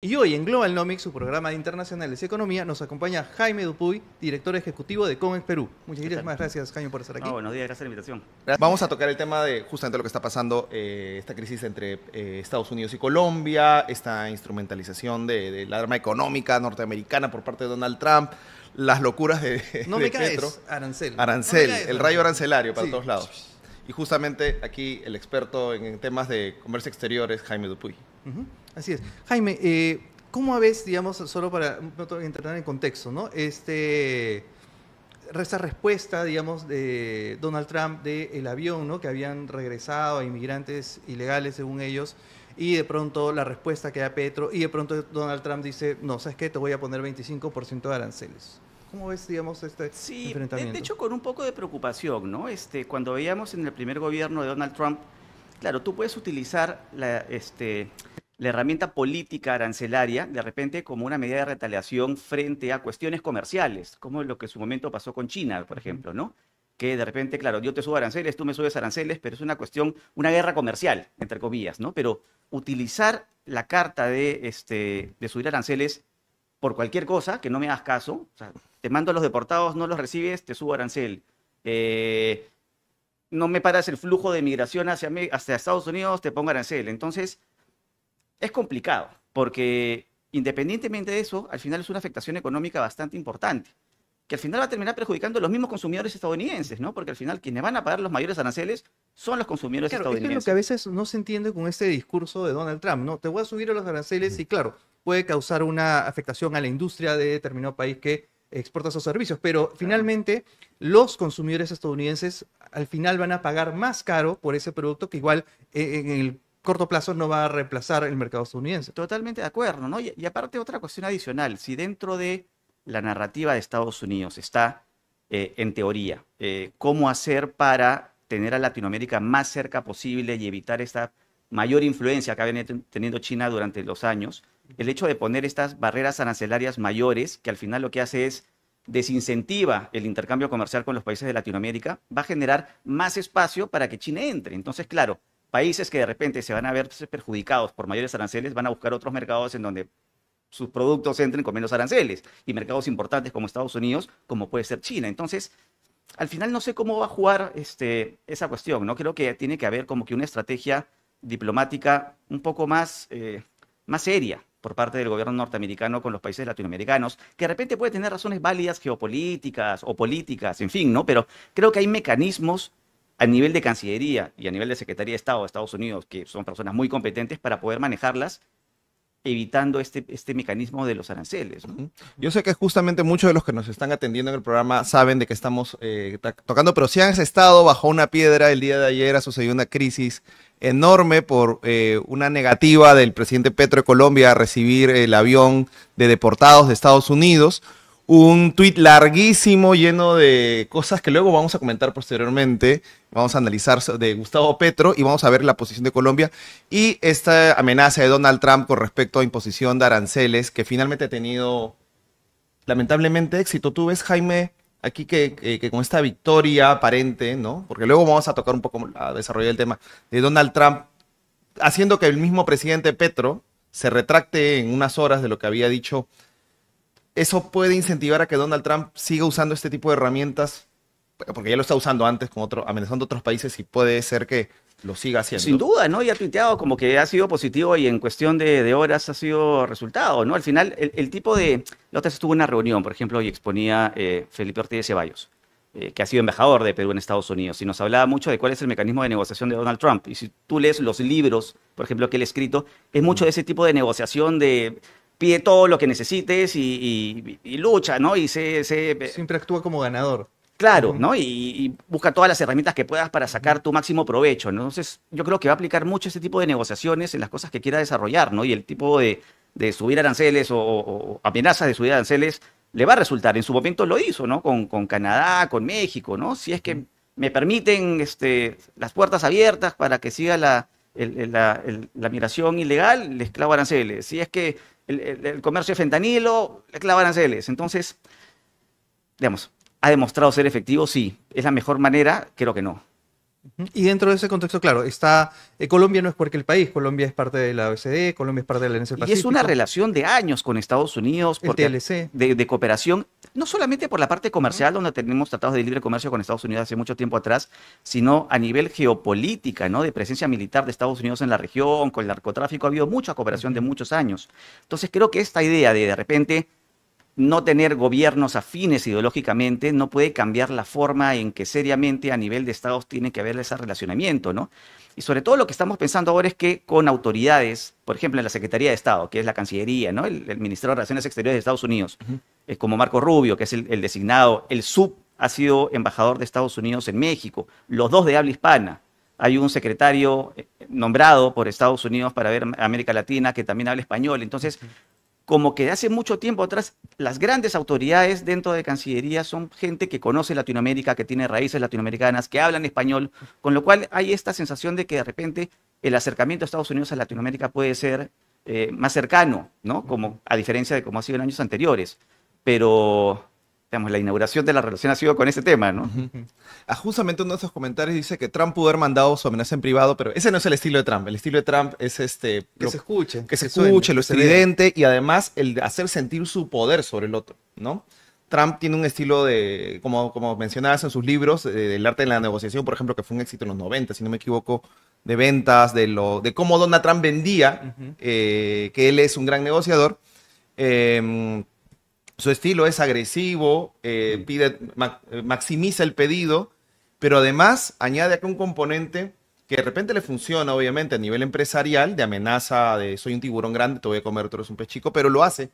Y hoy en Globalnomics, su programa de internacionales y economía, nos acompaña Jaime Dupuy, director ejecutivo de Comex Perú. ¿Qué tal? Muchas gracias, Jaime, por estar aquí. Buenos días, gracias por la invitación. Vamos a tocar el tema de justamente lo que está pasando, esta crisis entre Estados Unidos y Colombia, esta instrumentalización de la arma económica norteamericana por parte de Donald Trump, las locuras No de me Petro. caes, arancel. Arancel, No me caes, el rayo arancelario para Sí. todos lados. Y justamente aquí el experto en temas de comercio exterior es Jaime Dupuy. Ujú, así es. Jaime, ¿cómo ves, digamos, solo para entrar en contexto, ¿no? Esta respuesta, digamos, de Donald Trump del avión, ¿no? Que habían regresado a inmigrantes ilegales, según ellos, y de pronto la respuesta que da Petro, y de pronto Donald Trump dice, no, ¿sabes qué? Te voy a poner 25% de aranceles. ¿Cómo ves, digamos, este Sí, enfrentamiento? de hecho con un poco de preocupación, ¿no? Cuando veíamos en el primer gobierno de Donald Trump, claro, tú puedes utilizar la herramienta política arancelaria de repente como una medida de retaliación frente a cuestiones comerciales, como lo que en su momento pasó con China, por ejemplo, ¿no? Que de repente, claro, yo te subo aranceles, tú me subes aranceles, pero es una cuestión, una guerra comercial, entre comillas, ¿no? Pero utilizar la carta de subir aranceles por cualquier cosa, que no me hagas caso, o sea, te mando a los deportados, no los recibes, te subo arancel. Eh, no me paras el flujo de migración hacia Estados Unidos, te pongo arancel. Entonces, es complicado, porque independientemente de eso, al final es una afectación económica bastante importante, que al final va a terminar perjudicando a los mismos consumidores estadounidenses, ¿no? Porque al final quienes van a pagar los mayores aranceles son los consumidores Claro, esto es lo que a estadounidenses. veces no se entiende con este discurso de Donald Trump, ¿no? Te voy a subir a los aranceles y claro, puede causar una afectación a la industria de determinado país que exporta sus servicios, pero Claro. finalmente los consumidores estadounidenses al final van a pagar más caro por ese producto que igual en el corto plazo no va a reemplazar el mercado estadounidense. Totalmente de acuerdo, ¿no? Y aparte otra cuestión adicional, si dentro de la narrativa de Estados Unidos está, en teoría, cómo hacer para tener a Latinoamérica más cerca posible y evitar esta mayor influencia que ha venido teniendo China durante los años, el hecho de poner estas barreras arancelarias mayores, que al final lo que hace es desincentiva el intercambio comercial con los países de Latinoamérica, va a generar más espacio para que China entre. Entonces, claro, países que de repente se van a ver perjudicados por mayores aranceles van a buscar otros mercados en donde sus productos entren con menos aranceles y mercados importantes como Estados Unidos, como puede ser China. Entonces, al final no sé cómo va a jugar esa cuestión, ¿no? Creo que tiene que haber como que una estrategia diplomática un poco más seria por parte del gobierno norteamericano con los países latinoamericanos, que de repente puede tener razones válidas geopolíticas o políticas, en fin, ¿no? Pero creo que hay mecanismos a nivel de Cancillería y a nivel de Secretaría de Estado de Estados Unidos, que son personas muy competentes para poder manejarlas, evitando este mecanismo de los aranceles, ¿no? Ujú. Yo sé que justamente muchos de los que nos están atendiendo en el programa saben de que estamos tocando, pero si has estado bajo una piedra el día de ayer, ha sucedido una crisis enorme por una negativa del presidente Petro de Colombia a recibir el avión de deportados de Estados Unidos. Un tuit larguísimo lleno de cosas que luego vamos a comentar posteriormente. Vamos a analizar de Gustavo Petro y vamos a ver la posición de Colombia y esta amenaza de Donald Trump con respecto a imposición de aranceles que finalmente ha tenido lamentablemente éxito. Tú ves, Jaime, aquí que con esta victoria aparente, ¿no? Porque luego vamos a tocar un poco, a desarrollar el tema de Donald Trump, haciendo que el mismo presidente Petro se retracte en unas horas de lo que había dicho. Eso puede incentivar a que Donald Trump siga usando este tipo de herramientas, porque ya lo está usando antes con amenazando a otros países y puede ser que lo siga Sin haciendo. duda, ¿no? Y ha tuiteado como que ha sido positivo y en cuestión de horas ha sido resultado, ¿no? Al final, el tipo de... La otra vez estuvo en una reunión, por ejemplo, y exponía Felipe Ortiz de Ceballos, que ha sido embajador de Perú en Estados Unidos, y nos hablaba mucho de cuál es el mecanismo de negociación de Donald Trump. Y si tú lees los libros, por ejemplo, que él ha escrito, es mucho de ese tipo de negociación de pide todo lo que necesites y lucha, ¿no? Siempre actúa como ganador. Claro, Ujú. ¿no? Y busca todas las herramientas que puedas para sacar tu máximo provecho, ¿no? Entonces, yo creo que va a aplicar mucho ese tipo de negociaciones en las cosas que quiera desarrollar, ¿no? Y el tipo de subir aranceles o amenazas de subir aranceles le va a resultar. En su momento lo hizo, ¿no? Con Canadá, con México, ¿no? Si es que me permiten las puertas abiertas para que siga la migración ilegal, les clavo aranceles. Si es que el comercio de fentanilo, les clavo aranceles. Entonces, digamos, ¿ha demostrado ser efectivo? Sí. ¿Es la mejor manera? Creo que no. Y dentro de ese contexto, claro, está Colombia no es cualquier país, Colombia es parte de la OECD, Colombia es parte de la Alianza del Y es una Pacífico, relación de años con Estados Unidos, el porque TLC. de cooperación, no solamente por la parte comercial, donde tenemos tratados de libre comercio con Estados Unidos hace mucho tiempo atrás, sino a nivel geopolítica, ¿no? De presencia militar de Estados Unidos en la región, con el narcotráfico, ha habido mucha cooperación de muchos años. Entonces creo que esta idea de repente no tener gobiernos afines ideológicamente no puede cambiar la forma en que seriamente a nivel de estados tiene que haber ese relacionamiento, ¿no? Y sobre todo lo que estamos pensando ahora es que con autoridades, por ejemplo, en la Secretaría de Estado, que es la Cancillería, ¿no? El Ministerio de Relaciones Exteriores de Estados Unidos, como Marco Rubio, que es el designado, el sub ha sido embajador de Estados Unidos en México, los dos de habla hispana. Hay un secretario nombrado por Estados Unidos para ver América Latina que también habla español. Entonces, como que hace mucho tiempo atrás, las grandes autoridades dentro de Cancillería son gente que conoce Latinoamérica, que tiene raíces latinoamericanas, que hablan español, con lo cual hay esta sensación de que de repente el acercamiento de Estados Unidos a Latinoamérica puede ser más cercano, ¿no? Como, a diferencia de como ha sido en años anteriores. Pero, digamos, la inauguración de la relación ha sido con ese tema, ¿no? Justamente uno de esos comentarios dice que Trump pudo haber mandado su amenaza en privado, pero ese no es el estilo de Trump. El estilo de Trump es Que se escuche. que se suene, escuche, lo que se vea. estridente y además el de hacer sentir su poder sobre el otro, ¿no? Trump tiene un estilo de, como mencionabas en sus libros, del arte de la negociación, por ejemplo, que fue un éxito en los 90, si no me equivoco, de ventas, de cómo Donald Trump vendía, que él es un gran negociador. Su estilo es agresivo, maximiza el pedido, pero además añade acá un componente que de repente le funciona, obviamente, a nivel empresarial, de amenaza de soy un tiburón grande, te voy a comer, tú eres un pez chico, pero lo hace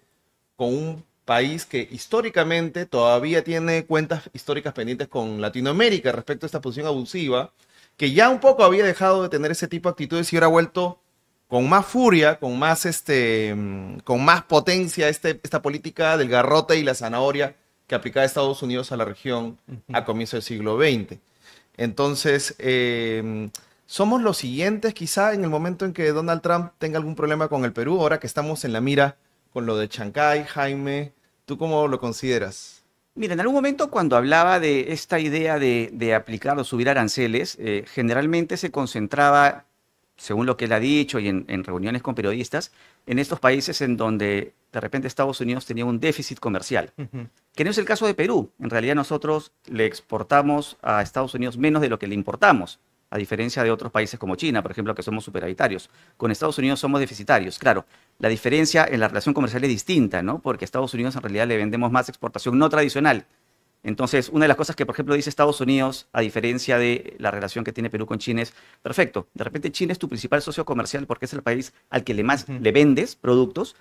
con un país que históricamente todavía tiene cuentas históricas pendientes con Latinoamérica respecto a esta posición abusiva, que ya un poco había dejado de tener ese tipo de actitudes y ahora ha vuelto con más furia, con más potencia esta política del garrote y la zanahoria que aplicaba Estados Unidos a la región a comienzos del siglo XX. Entonces, somos los siguientes quizá en el momento en que Donald Trump tenga algún problema con el Perú, ahora que estamos en la mira con lo de Chancay. Jaime, ¿tú cómo lo consideras? Mira, en algún momento cuando hablaba de esta idea de aplicar o subir aranceles, generalmente se concentraba, según lo que él ha dicho y en reuniones con periodistas, en estos países en donde de repente Estados Unidos tenía un déficit comercial, que no es el caso de Perú. En realidad nosotros le exportamos a Estados Unidos menos de lo que le importamos, a diferencia de otros países como China, por ejemplo, que somos superavitarios. Con Estados Unidos somos deficitarios. Claro, la diferencia en la relación comercial es distinta, ¿no? Porque a Estados Unidos en realidad le vendemos más exportación no tradicional. Entonces, una de las cosas que, por ejemplo, dice Estados Unidos, a diferencia de la relación que tiene Perú con China, es, perfecto, de repente China es tu principal socio comercial porque es el país al que le vendes productos,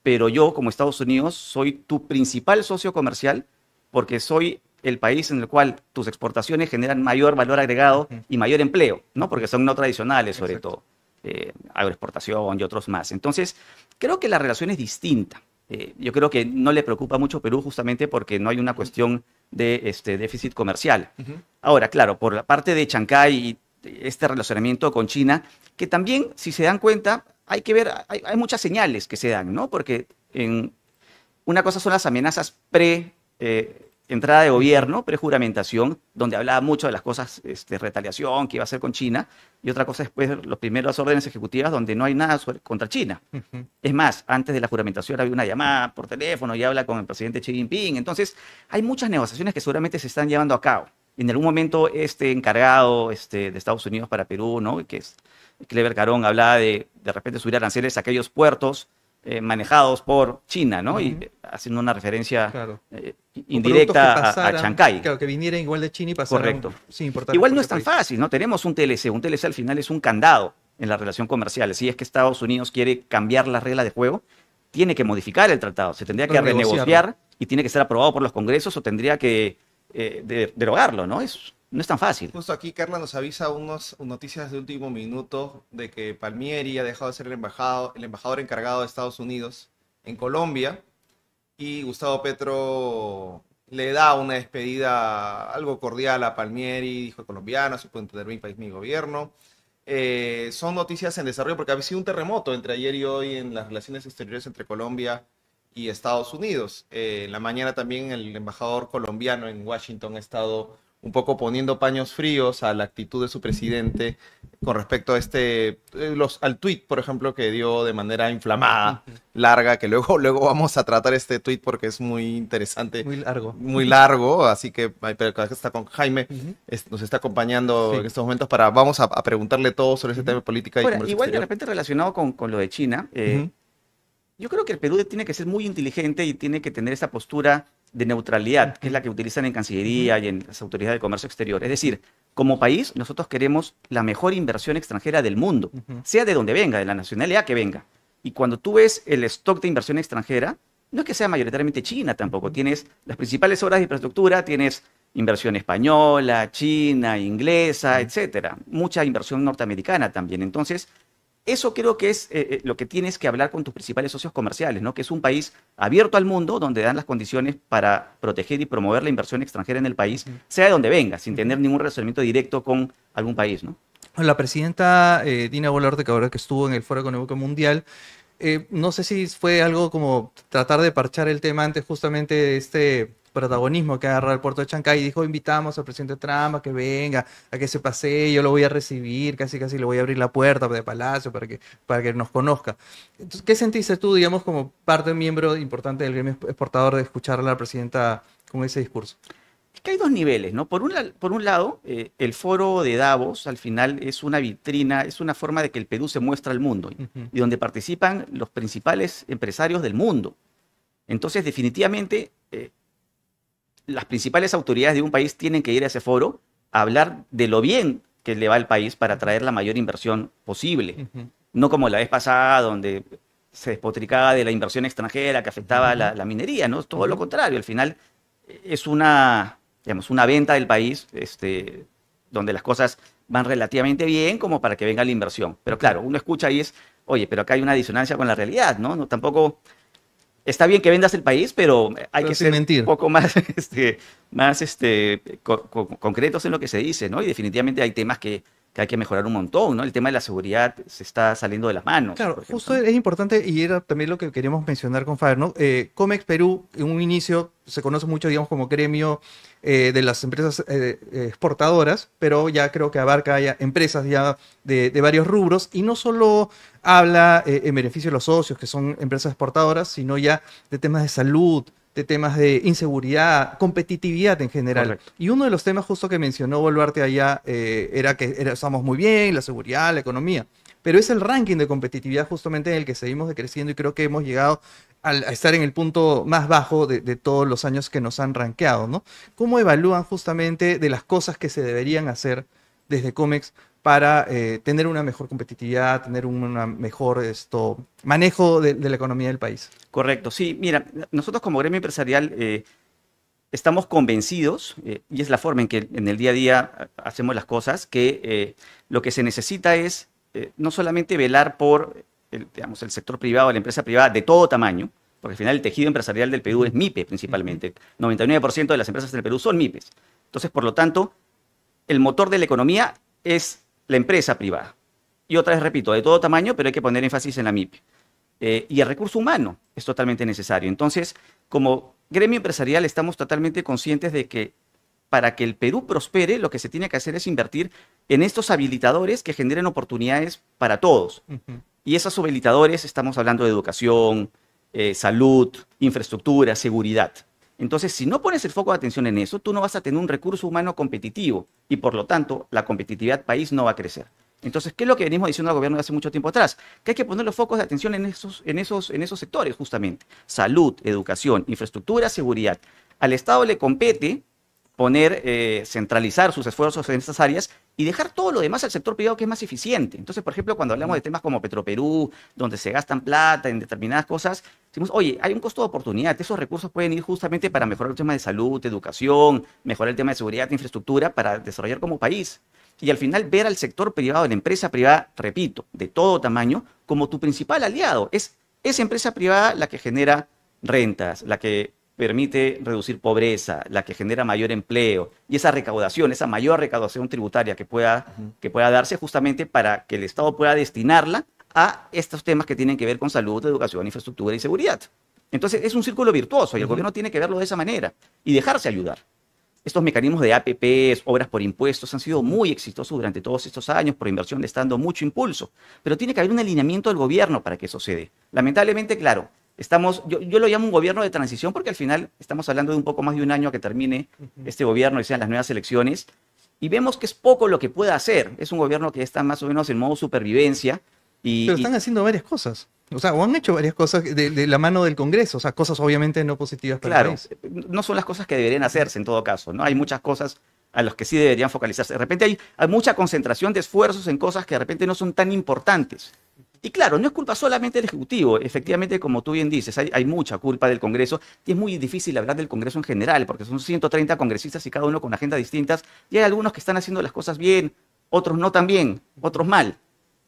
pero yo, como Estados Unidos, soy tu principal socio comercial porque soy el país en el cual tus exportaciones generan mayor valor agregado y mayor empleo, ¿no? Porque son no tradicionales, sobre todo, agroexportación y otros más. Entonces, creo que la relación es distinta. Yo creo que no le preocupa mucho Perú justamente porque no hay una cuestión de déficit comercial. Ahora, claro, por la parte de Chancay y este relacionamiento con China, que también, si se dan cuenta, hay que ver, hay muchas señales que se dan, ¿no? Porque una cosa son las amenazas entrada de gobierno, prejuramentación, donde hablaba mucho de las cosas, retaliación que iba a hacer con China, y otra cosa después, los primeros órdenes ejecutivas donde no hay nada contra China. Es más, antes de la juramentación había una llamada por teléfono y habla con el presidente Xi Jinping. Entonces, hay muchas negociaciones que seguramente se están llevando a cabo. En algún momento, este encargado de Estados Unidos para Perú, ¿no? Que es Clever Carón, hablaba de repente subir aranceles a aquellos puertos manejados por China, ¿no? Y haciendo una referencia Claro. indirecta a Chancay. Claro, que vinieran igual de China y pasaran Correcto. sin importar. Igual no es tan fácil, ¿no? Tenemos un TLC. Un TLC al final es un candado en la relación comercial. Si es que Estados Unidos quiere cambiar las reglas de juego, tiene que modificar el tratado. Se tendría que renegociar y tiene que ser aprobado por los congresos o tendría que derogarlo, ¿no? No es tan fácil. Justo aquí Carla nos avisa unas noticias de último minuto de que Palmieri ha dejado de ser el embajador encargado de Estados Unidos en Colombia y Gustavo Petro le da una despedida algo cordial a Palmieri, dijo colombiano, se puede entender mi país, mi gobierno. Son noticias en desarrollo porque ha sido un terremoto entre ayer y hoy en las relaciones exteriores entre Colombia y Estados Unidos. En la mañana también el embajador colombiano en Washington ha estado un poco poniendo paños fríos a la actitud de su presidente con respecto a al tuit, por ejemplo, que dio de manera inflamada, larga, que luego vamos a tratar este tuit porque es muy interesante. Muy largo, así que pero acá está con Jaime, nos está acompañando en estos momentos vamos a preguntarle todo sobre ese tema de política y comercio igual exterior. de repente relacionado con lo de China, yo creo que el Perú tiene que ser muy inteligente y tiene que tener esa postura de neutralidad, que es la que utilizan en Cancillería y en las autoridades de comercio exterior. Es decir, como país, nosotros queremos la mejor inversión extranjera del mundo, sea de donde venga, de la nacionalidad que venga. Y cuando tú ves el stock de inversión extranjera, no es que sea mayoritariamente China tampoco. Tienes las principales obras de infraestructura, tienes inversión española, china, inglesa, etcétera. Mucha inversión norteamericana también. Entonces, eso creo que es lo que tienes que hablar con tus principales socios comerciales, ¿no? Que es un país abierto al mundo, donde dan las condiciones para proteger y promover la inversión extranjera en el país, sea de donde venga, sin tener ningún relacionamiento directo con algún país, ¿no? La presidenta Dina Boluarte, que ahora que estuvo en el Foro Económico Mundial, no sé si fue algo como tratar de parchar el tema antes justamente de este protagonismo que agarra el puerto de Chancay, y dijo, invitamos al presidente Trump a que venga, a que se pasee, yo lo voy a recibir, casi le voy a abrir la puerta de Palacio para que nos conozca. Entonces, ¿qué sentiste tú, digamos, como parte, miembro importante del gremio exportador, de escuchar a la presidenta con ese discurso? Es que hay dos niveles, ¿no? Por un lado, el foro de Davos al final es una vitrina, es una forma de que el Perú se muestra al mundo y donde participan los principales empresarios del mundo. Entonces, definitivamente, las principales autoridades de un país tienen que ir a ese foro a hablar de lo bien que le va al país para atraer la mayor inversión posible. No como la vez pasada, donde se despotricaba de la inversión extranjera que afectaba la minería, ¿no? Todo lo contrario, al final es una venta del país donde las cosas van relativamente bien como para que venga la inversión. Pero claro, uno escucha y es, oye, pero acá hay una disonancia con la realidad, ¿no? No, tampoco está bien que vendas el país, pero hay que ser un poco más, concretos en lo que se dice, ¿no? Y definitivamente hay temas que hay que mejorar un montón, ¿no? El tema de la seguridad se está saliendo de las manos. Claro, justo es importante, y era también lo que queríamos mencionar con Faber, ¿no? Comex Perú, en un inicio, se conoce mucho, digamos, como gremio de las empresas exportadoras, pero ya creo que abarca ya empresas ya de varios rubros, y no solo habla en beneficio de los socios, que son empresas exportadoras, sino ya de temas de salud, de temas de inseguridad, competitividad en general. Correcto. Y uno de los temas justo que mencionó Boluarte allá era que estamos muy bien, la seguridad, la economía, pero es el ranking de competitividad justamente en el que seguimos decreciendo, y creo que hemos llegado a estar en el punto más bajo de todos los años que nos han rankeado, ¿no? ¿Cómo evalúan justamente de las cosas que se deberían hacer desde Comex para tener una mejor competitividad, tener un mejor manejo de la economía del país? Correcto, sí. Mira, nosotros como gremio empresarial estamos convencidos, y es la forma en que en el día a día hacemos las cosas, que lo que se necesita es no solamente velar por el sector privado, la empresa privada de todo tamaño, porque al final el tejido empresarial del Perú es MIPE principalmente. 99% de las empresas del Perú son MIPEs. Entonces, por lo tanto, el motor de la economía es la empresa privada. Y otra vez, repito, de todo tamaño, pero hay que poner énfasis en la MIPE. Y el recurso humano es totalmente necesario. Entonces, como gremio empresarial estamos totalmente conscientes de que para que el Perú prospere, lo que se tiene que hacer es invertir en estos habilitadores que generen oportunidades para todos. Y esos habilitadores, estamos hablando de educación, salud, infraestructura, seguridad. Entonces, si no pones el foco de atención en eso, tú no vas a tener un recurso humano competitivo y, por lo tanto, la competitividad país no va a crecer. Entonces, ¿qué es lo que venimos diciendo al gobierno de hace mucho tiempo atrás? Que hay que poner los focos de atención en esos sectores, justamente. Salud, educación, infraestructura, seguridad. Al Estado le compete centralizar sus esfuerzos en estas áreas y dejar todo lo demás al sector privado, que es más eficiente. Entonces, por ejemplo, cuando hablamos de temas como Petroperú, donde se gastan plata en determinadas cosas, decimos, oye, hay un costo de oportunidad, esos recursos pueden ir justamente para mejorar el tema de salud, educación, mejorar el tema de seguridad, infraestructura, para desarrollar como país. Y al final ver al sector privado, la empresa privada, repito, de todo tamaño, como tu principal aliado. Es esa empresa privada la que genera rentas, la que permite reducir pobreza, la que genera mayor empleo, y esa recaudación, esa mayor recaudación tributaria que pueda darse justamente para que el Estado pueda destinarla a estos temas que tienen que ver con salud, educación, infraestructura y seguridad. Entonces es un círculo virtuoso y el gobierno tiene que verlo de esa manera y dejarse ayudar. estos mecanismos de APPs, obras por impuestos, han sido muy exitosos durante todos estos años, por inversión le está dando mucho impulso, pero tiene que haber un alineamiento del gobierno para que eso se dé. Lamentablemente, claro, yo lo llamo un gobierno de transición porque al final estamos hablando de un poco más de un año a que termine este gobierno y sean las nuevas elecciones, y vemos que es poco lo que puede hacer. Es un gobierno que está más o menos en modo supervivencia. Pero están haciendo varias cosas. O sea, o han hecho varias cosas de la mano del Congreso. O sea, cosas obviamente no positivas para el país. No son las cosas que deberían hacerse en todo caso, ¿no? Hay muchas cosas a las que sí deberían focalizarse. De repente hay mucha concentración de esfuerzos en cosas que de repente no son tan importantes. Y claro, no es culpa solamente del Ejecutivo. Efectivamente, como tú bien dices, hay mucha culpa del Congreso y es muy difícil hablar del Congreso en general, porque son 130 congresistas y cada uno con agendas distintas. Y hay algunos que están haciendo las cosas bien, otros no tan bien, otros mal.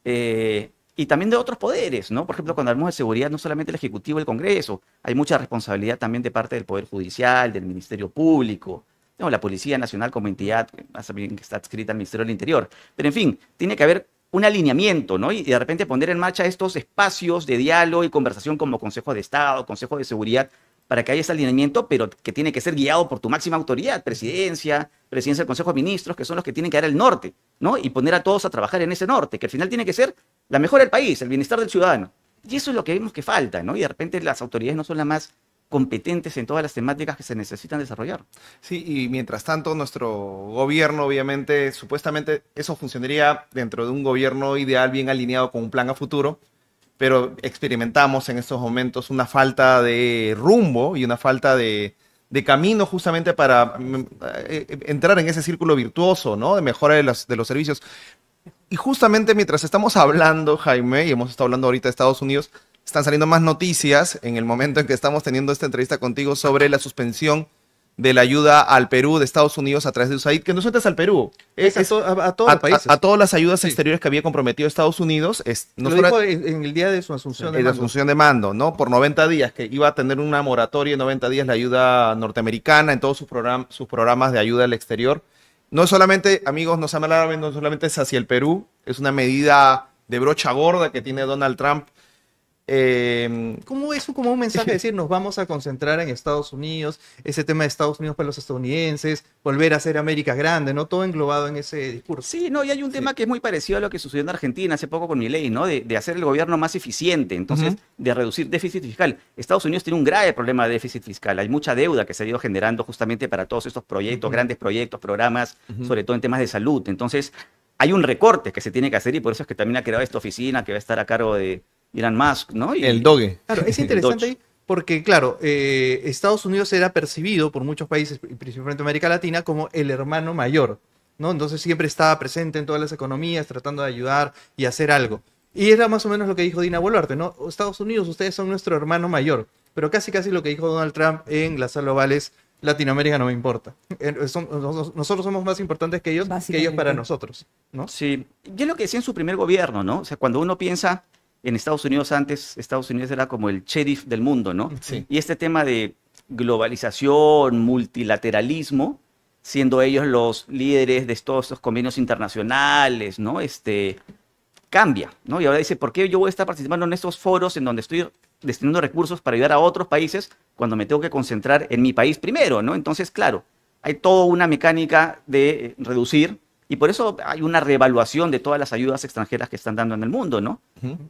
Y también de otros poderes, ¿no? Por ejemplo, cuando hablamos de seguridad, no solamente el Ejecutivo y el Congreso, hay mucha responsabilidad también de parte del Poder Judicial, del Ministerio Público, ¿no? La Policía Nacional como entidad, más bien que está adscrita al Ministerio del Interior. Pero en fin, tiene que haber un alineamiento, ¿no? Y de repente poner en marcha estos espacios de diálogo y conversación como Consejo de Estado, Consejo de Seguridad, para que haya ese alineamiento, pero que tiene que ser guiado por tu máxima autoridad, presidencia del Consejo de Ministros, que son los que tienen que dar el norte, ¿no? Y poner a todos a trabajar en ese norte, que al final tiene que ser la mejora del país, el bienestar del ciudadano. Y eso es lo que vemos que falta, ¿no? Y de repente las autoridades no son las más competentes en todas las temáticas que se necesitan desarrollar. Sí, y mientras tanto nuestro gobierno, obviamente, supuestamente eso funcionaría dentro de un gobierno ideal bien alineado con un plan a futuro, pero experimentamos en estos momentos una falta de rumbo y una falta de camino justamente para entrar en ese círculo virtuoso, ¿no? De mejora de los servicios. Y justamente mientras estamos hablando, Jaime, y hemos estado hablando ahorita de Estados Unidos, están saliendo más noticias en el momento en que estamos teniendo esta entrevista contigo sobre la suspensión de la ayuda al Perú de Estados Unidos a través de USAID, que no solamente es al Perú, es a todos los países. A todas las ayudas exteriores que había comprometido Estados Unidos. Lo dijo en el día de su asunción de mando. Asunción de mando, ¿no? Por 90 días, que iba a tener una moratoria en 90 días la ayuda norteamericana en todos sus programas de ayuda al exterior. No solamente, amigos, no solamente es hacia el Perú, es una medida de brocha gorda que tiene Donald Trump. ¿Cómo eso como un mensaje de decir nos vamos a concentrar en Estados Unidos, ese tema de Estados Unidos para los estadounidenses, volver a ser América grande, ¿no? Todo englobado en ese discurso. Sí, no, y hay un tema que es muy parecido a lo que sucedió en Argentina hace poco con Milei, ¿no? De hacer el gobierno más eficiente, entonces, de reducir déficit fiscal. Estados Unidos tiene un grave problema de déficit fiscal, hay mucha deuda que se ha ido generando justamente para todos estos proyectos, grandes proyectos, programas, sobre todo en temas de salud. Entonces, hay un recorte que se tiene que hacer y por eso es que también ha creado esta oficina que va a estar a cargo de Elon Musk, ¿no? Y el Doge. Claro, es interesante ahí porque, claro, Estados Unidos era percibido por muchos países, principalmente América Latina, como el hermano mayor, ¿no? Entonces siempre estaba presente en todas las economías, tratando de ayudar y hacer algo. Y era más o menos lo que dijo Dina Boluarte, ¿no? Estados Unidos, ustedes son nuestro hermano mayor. Pero casi lo que dijo Donald Trump en las globales, Latinoamérica no me importa. Nosotros somos más importantes que ellos para nosotros, ¿no? Sí, y es lo que decía en su primer gobierno, ¿no? O sea, cuando uno piensa en Estados Unidos antes, Estados Unidos era como el sheriff del mundo, ¿no? Sí. Y este tema de globalización, multilateralismo, siendo ellos los líderes de todos estos convenios internacionales, ¿no? Cambia, ¿no? Y ahora dice, ¿por qué yo voy a estar participando en estos foros en donde estoy destinando recursos para ayudar a otros países cuando me tengo que concentrar en mi país primero, ¿no? Entonces, claro, hay toda una mecánica de reducir y por eso hay una reevaluación de todas las ayudas extranjeras que están dando en el mundo, ¿no?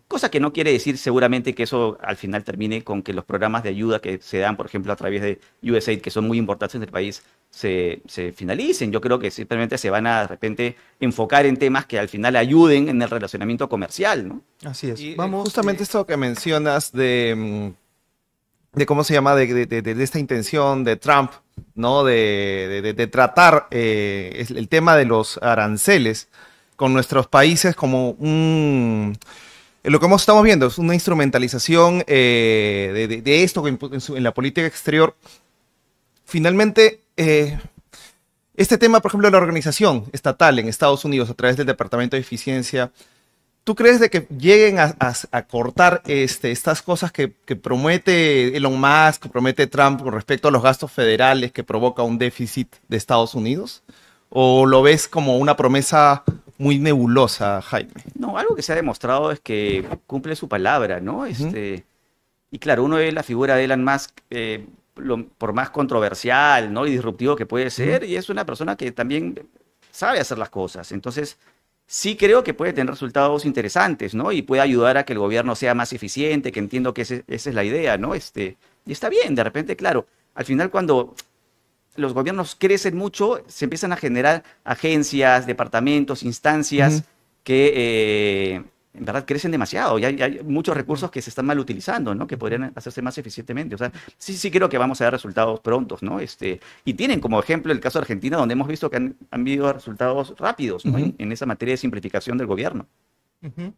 Cosa que no quiere decir seguramente que eso al final termine con que los programas de ayuda que se dan, por ejemplo, a través de USAID, que son muy importantes en el país, se finalicen. Yo creo que simplemente se van a de repente enfocar en temas que al final ayuden en el relacionamiento comercial, ¿no? Así es. Y justamente esto que mencionas de cómo se llama, de esta intención de Trump, ¿no? De tratar el tema de los aranceles con nuestros países como lo que estamos viendo es una instrumentalización de esto en la política exterior. Finalmente, este tema, por ejemplo, de la organización estatal en Estados Unidos a través del Departamento de Eficiencia, ¿tú crees de que lleguen a cortar estas cosas que promete Elon Musk, que promete Trump con respecto a los gastos federales que provoca un déficit de Estados Unidos? ¿O lo ves como una promesa muy nebulosa, Jaime? No, algo que se ha demostrado es que cumple su palabra, ¿no? Y claro, uno ve la figura de Elon Musk por más controversial, ¿no? y disruptivo que puede ser, y es una persona que también sabe hacer las cosas. Entonces, sí creo que puede tener resultados interesantes, ¿no? Y puede ayudar a que el gobierno sea más eficiente, que entiendo que esa es la idea, ¿no? Y está bien, de repente, claro, al final cuando los gobiernos crecen mucho, se empiezan a generar agencias, departamentos, instancias que en verdad crecen demasiado y hay muchos recursos que se están mal utilizando, ¿no? Que podrían hacerse más eficientemente. O sea, sí creo que vamos a ver resultados prontos, ¿no? Y tienen como ejemplo el caso de Argentina, donde hemos visto que han habido resultados rápidos, ¿no? En esa materia de simplificación del gobierno. Ujú.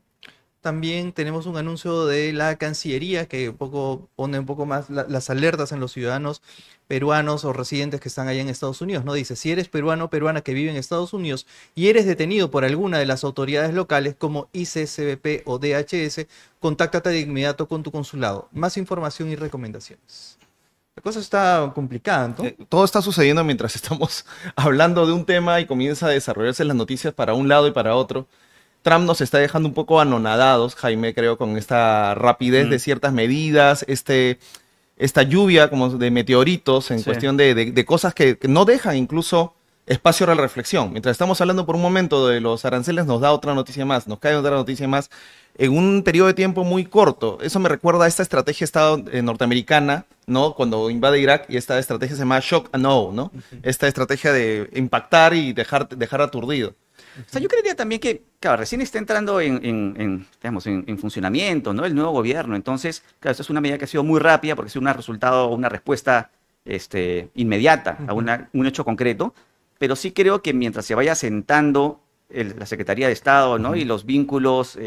También tenemos un anuncio de la Cancillería que pone un poco más las alertas en los ciudadanos peruanos o residentes que están allá en Estados Unidos, ¿no? Dice, si eres peruano o peruana que vive en Estados Unidos y eres detenido por alguna de las autoridades locales como ICCBP o DHS, contáctate de inmediato con tu consulado. Más información y recomendaciones. La cosa está complicada, ¿no? Todo está sucediendo mientras estamos hablando de un tema y comienza a desarrollarse las noticias para un lado y para otro. Trump nos está dejando un poco anonadados, Jaime, creo, con esta rapidez de ciertas medidas, esta lluvia como de meteoritos en cuestión de cosas que no dejan incluso espacio a la reflexión. Mientras estamos hablando por un momento de los aranceles, nos da otra noticia más, nos cae otra noticia más en un periodo de tiempo muy corto. Eso me recuerda a esta estrategia norteamericana, ¿no? Cuando invade Irak, y esta estrategia se llama shock and awe, ¿no? Esta estrategia de impactar y dejar aturdido. O sea, yo creería también que, claro, recién está entrando digamos, en funcionamiento, ¿no? El nuevo gobierno. Entonces, claro, esto es una medida que ha sido muy rápida porque es un resultado, una respuesta inmediata a un hecho concreto. Pero sí creo que mientras se vaya asentando la Secretaría de Estado, ¿no? Y los vínculos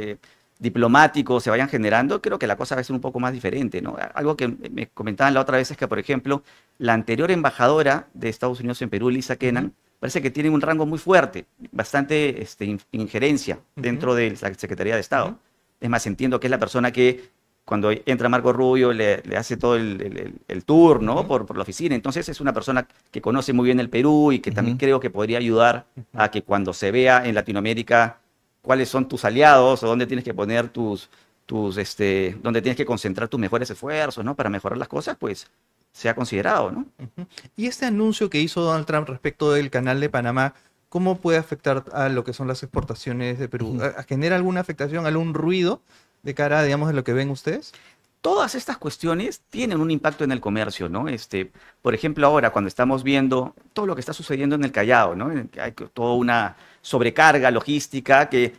diplomáticos se vayan generando, creo que la cosa va a ser un poco más diferente, ¿no? Algo que me comentaban la otra vez es que, por ejemplo, la anterior embajadora de Estados Unidos en Perú, Lisa Kennan, parece que tiene un rango muy fuerte, bastante injerencia dentro de la Secretaría de Estado. Es más, entiendo que es la persona que cuando entra Marco Rubio le hace todo el tour, ¿no? Por la oficina. Entonces es una persona que conoce muy bien el Perú y que también creo que podría ayudar a que cuando se vea en Latinoamérica cuáles son tus aliados o dónde tienes que poner dónde tienes que concentrar tus mejores esfuerzos, ¿no? Para mejorar las cosas, pues sea considerado, ¿no? Y este anuncio que hizo Donald Trump respecto del canal de Panamá, ¿cómo puede afectar a lo que son las exportaciones de Perú? ¿Genera alguna afectación, algún ruido de cara, digamos, de lo que ven ustedes? Todas estas cuestiones tienen un impacto en el comercio, ¿no? Por ejemplo, ahora cuando estamos viendo todo lo que está sucediendo en el Callao, ¿no? Hay toda una sobrecarga logística que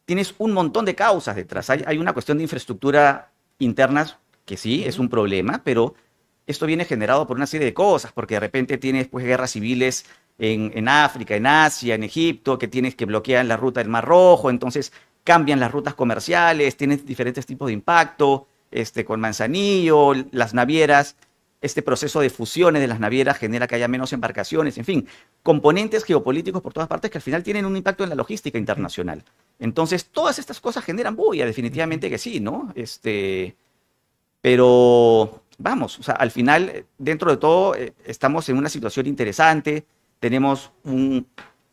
tienes un montón de causas detrás. Hay una cuestión de infraestructura interna que sí, es un problema, pero esto viene generado por una serie de cosas, porque de repente tienes pues guerras civiles en África, en Asia, en Egipto, que tienes que bloquear la ruta del Mar Rojo, entonces cambian las rutas comerciales, tienes diferentes tipos de impacto, con Manzanillo, las navieras, este proceso de fusiones de las navieras genera que haya menos embarcaciones, en fin, componentes geopolíticos por todas partes que al final tienen un impacto en la logística internacional. Entonces, todas estas cosas generan bulla, definitivamente que sí, ¿no? Pero vamos, o sea, al final, dentro de todo, estamos en una situación interesante. Tenemos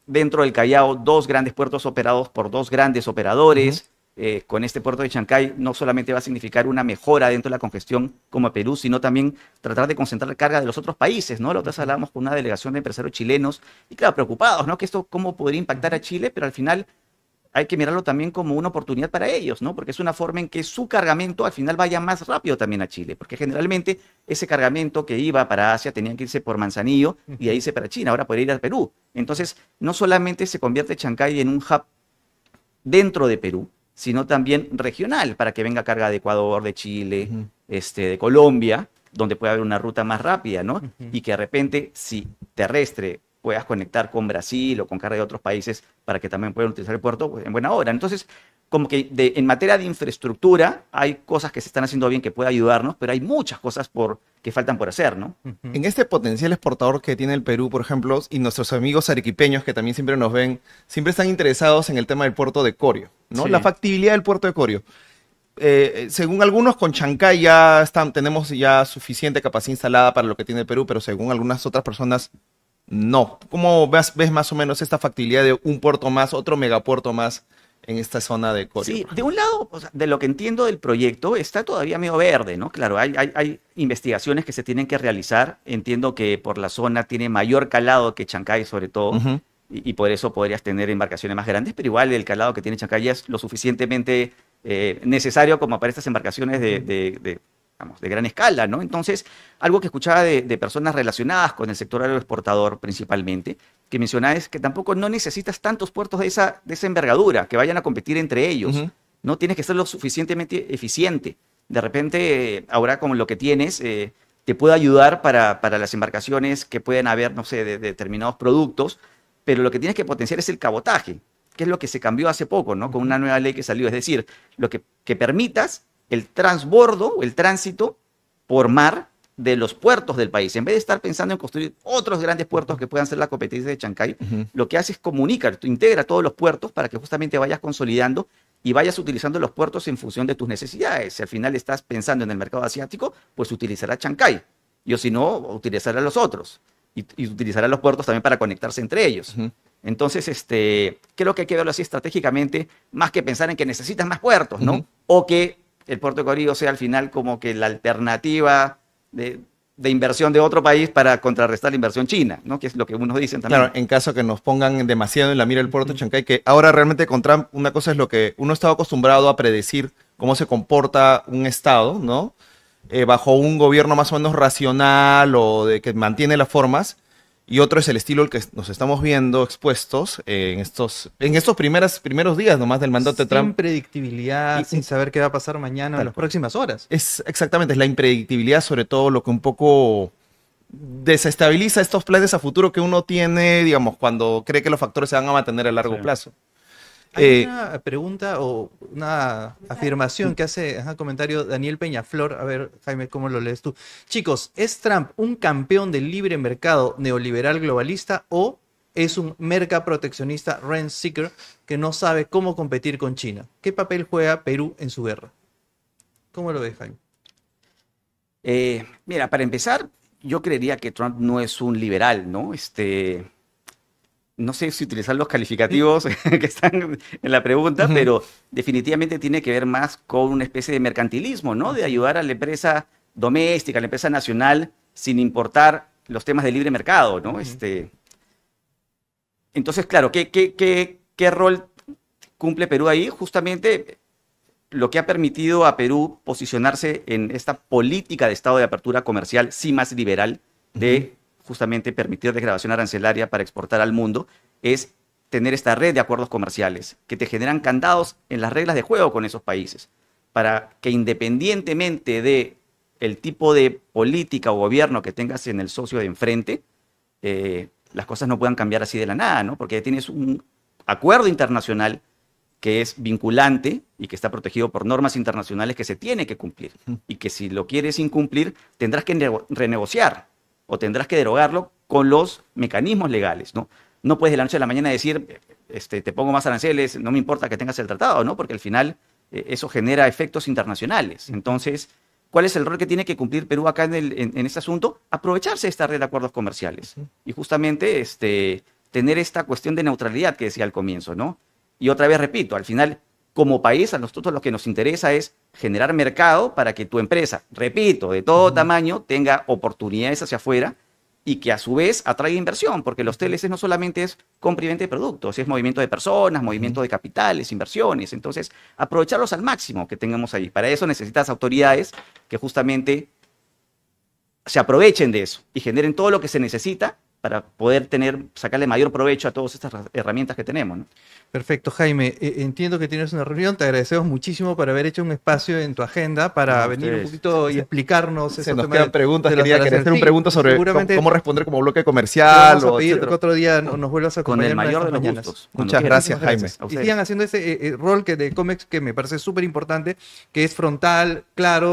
dentro del Callao 2 grandes puertos operados por 2 grandes operadores. Con este puerto de Chancay no solamente va a significar una mejora dentro de la congestión como Perú, sino también tratar de concentrar carga de los otros países, ¿no? La otra vez hablábamos con una delegación de empresarios chilenos y claro, preocupados, ¿no? Que esto cómo podría impactar a Chile, pero al final hay que mirarlo también como una oportunidad para ellos, ¿no? Porque es una forma en que su cargamento al final vaya más rápido también a Chile, porque generalmente ese cargamento que iba para Asia tenía que irse por Manzanillo y ahí irse para China, ahora podría ir a Perú. Entonces, no solamente se convierte Chancay en un hub dentro de Perú, sino también regional, para que venga carga de Ecuador, de Chile, de Colombia, donde puede haber una ruta más rápida, ¿no? Y que de repente, si terrestre, puedas conectar con Brasil o con carga de otros países para que también puedan utilizar el puerto pues, en buena hora. Entonces, como que en materia de infraestructura hay cosas que se están haciendo bien que puede ayudarnos, pero hay muchas cosas que faltan por hacer, ¿no? En este potencial exportador que tiene el Perú, por ejemplo, y nuestros amigos arequipeños que también siempre nos ven, siempre están interesados en el tema del puerto de Corio, ¿no? Sí. La factibilidad del puerto de Corio. Según algunos, con Chancay tenemos ya suficiente capacidad instalada para lo que tiene el Perú, pero según algunas otras personas, no. ¿Cómo ves más o menos esta factibilidad de un puerto más, otro megapuerto más en esta zona de Corio. Sí, de un lado, o sea, de lo que entiendo del proyecto, está todavía medio verde, ¿no? Claro, hay investigaciones que se tienen que realizar. Entiendo que por la zona tiene mayor calado que Chancay, sobre todo, Ujú. y por eso podrías tener embarcaciones más grandes, pero igual el calado que tiene Chancay ya es lo suficientemente necesario como para estas embarcaciones digamos, de gran escala, ¿no? Entonces, algo que escuchaba de personas relacionadas con el sector agroexportador principalmente, que mencionaba es que tampoco no necesitas tantos puertos de esa envergadura, que vayan a competir entre ellos. Ujú. No tienes que ser lo suficientemente eficiente. De repente, ahora como lo que tienes, te puede ayudar para las embarcaciones que pueden haber, no sé, de determinados productos, pero lo que tienes que potenciar es el cabotaje, que es lo que se cambió hace poco, ¿no? Con una nueva ley que salió. Es decir, lo que permitas el transbordo o el tránsito por mar de los puertos del país. En vez de estar pensando en construir otros grandes puertos que puedan ser la competencia de Chancay, Ujú. lo que hace es comunicar, tú integra todos los puertos para que justamente vayas consolidando y vayas utilizando los puertos en función de tus necesidades. Si al final estás pensando en el mercado asiático, pues utilizará Chancay. Y o si no, utilizará los otros. Y utilizará los puertos también para conectarse entre ellos. Ujú. Entonces, creo que hay que verlo así estratégicamente, más que pensar en que necesitas más puertos, ¿no? Ujú. O que el puerto de Corio sea al final como que la alternativa de inversión de otro país para contrarrestar la inversión china, ¿no? Que es lo que unos dicen también. Claro, en caso que nos pongan demasiado en la mira el puerto de Chancay, que ahora realmente con Trump una cosa es lo que uno estaba acostumbrado a predecir cómo se comporta un Estado, ¿no? Bajo un gobierno más o menos racional o de que mantiene las formas, y otro es el estilo al que nos estamos viendo expuestos en estos primeros días nomás del mandato de Sin Trump. predictibilidad, Y- sin saber qué va a pasar mañana o en las próximas horas. Es exactamente, es la impredictibilidad sobre todo lo que un poco desestabiliza estos planes a futuro que uno tiene, digamos, cuando cree que los factores se van a mantener a largo Sí. plazo. Hay Eh, una pregunta o una afirmación que hace comentario Daniel Peñaflor. A ver, Jaime, ¿cómo lo lees tú? Chicos, ¿es Trump un campeón del libre mercado neoliberal globalista o es un merca proteccionista rent seeker que no sabe cómo competir con China? ¿Qué papel juega Perú en su guerra? ¿Cómo lo ves, Jaime? Mira, para empezar, yo creería que Trump no es un liberal, ¿no? No sé si utilizar los calificativos que están en la pregunta, Ujú. pero definitivamente tiene que ver más con una especie de mercantilismo, ¿no? De ayudar a la empresa doméstica, a la empresa nacional, sin importar los temas de libre mercado, ¿no? Entonces, claro, ¿qué rol cumple Perú ahí? Justamente lo que ha permitido a Perú posicionarse en esta política de estado de apertura comercial, sí más liberal, de justamente permitir desgravación arancelaria para exportar al mundo, es tener esta red de acuerdos comerciales que te generan candados en las reglas de juego con esos países, para que independientemente de el tipo de política o gobierno que tengas en el socio de enfrente, las cosas no puedan cambiar así de la nada, ¿no? Porque tienes un acuerdo internacional que es vinculante y que está protegido por normas internacionales que se tiene que cumplir. Y que si lo quieres incumplir, tendrás que renegociar o tendrás que derogarlo con los mecanismos legales, ¿no? No puedes de la noche a la mañana decir, te pongo más aranceles, no me importa que tengas el tratado, ¿no? Porque al final eso genera efectos internacionales. Entonces, ¿cuál es el rol que tiene que cumplir Perú acá en este asunto? Aprovecharse de esta red de acuerdos comerciales. Y justamente tener esta cuestión de neutralidad que decía al comienzo, ¿no? Y otra vez repito, al final, como país, a nosotros lo que nos interesa es generar mercado para que tu empresa, repito, de todo tamaño, tenga oportunidades hacia afuera y que a su vez atraiga inversión, porque los TLCs no solamente es compra y venta de productos, es movimiento de personas, movimiento de capitales, inversiones. Entonces, aprovecharlos al máximo que tengamos ahí. Para eso necesitas autoridades que justamente se aprovechen de eso y generen todo lo que se necesita para poder sacarle mayor provecho a todas estas herramientas que tenemos, ¿no? Perfecto, Jaime. Entiendo que tienes una reunión. Te agradecemos muchísimo por haber hecho un espacio en tu agenda para No, venir un ustedes. poquito y explicarnos Se esos nos temas quedan preguntas, de los quería aranceles. hacer un Sí, pregunta sobre seguramente cómo responder como bloque te comercial vamos a o pedir que etcétera. otro día nos vuelvas a Con acompañar el en una de mayor de estas los mañanas. gustos. Muchas Cuando gracias, quieran. Jaime. A Y ustedes. sigan haciendo ese rol de COMEX que me parece súper importante, que es frontal, claro.